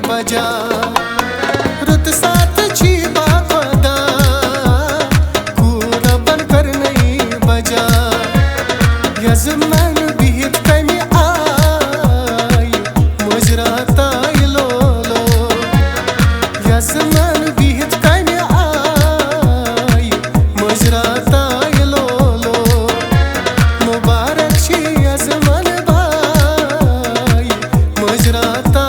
बजा रुत साथ छी बाखदा कूर बन कर नहीं बजा यजमान बिहित कमी आई मुजराता लो यजमान बिहित कमी आई मुजराता लो मुबारक छी यजमान भाई मुजराता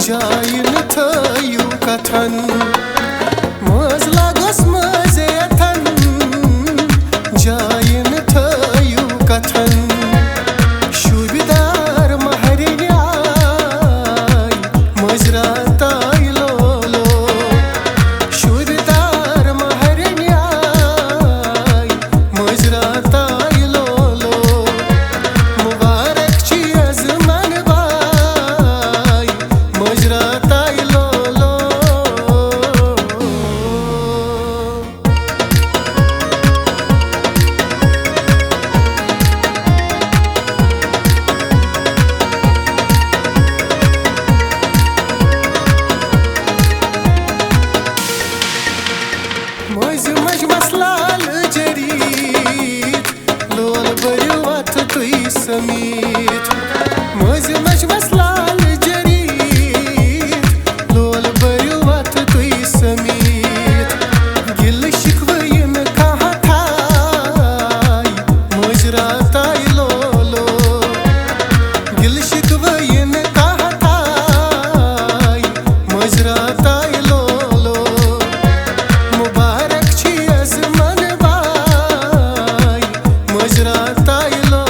जाय न थयू कथन मज लागस मजे अथन जाय न थयू कथन शुभदार महरिन आय मुजराता लो शुभदार महरिन आय मुजराता लो मुबारक छी यजमान भाई मुजराता लो मज मज मसलाल जरीत लोल बरु अथ तुई समीत मज मज मसलाल जरीत लोल बरु अथ तुई समीत गिल शिकवयन कहाँ थाई मुजराता लो गिल शिकवयन कहाँ थाई मुजराता लो मुबारक छी यजमान भाई मुजराता लो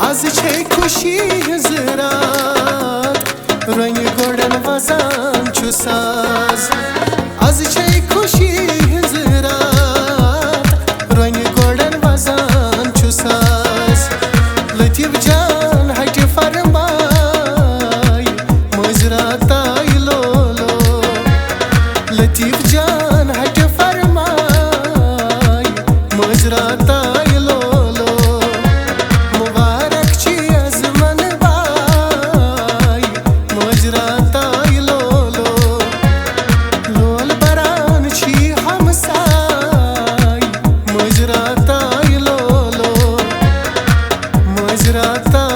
आज छे खुशी हज रात रंग गोड़न वजान छु साज आज छे खुशी हज रात रंग गोड़न वजान छु साज लतीफ जान हट फरमाई मुजराता लो लतीफ जान हट फरमाई मुजराता लो मुबारक छी यजमान भाई मुजराता लो लोल बरान छी हमसाई मुजराता लो मुजराता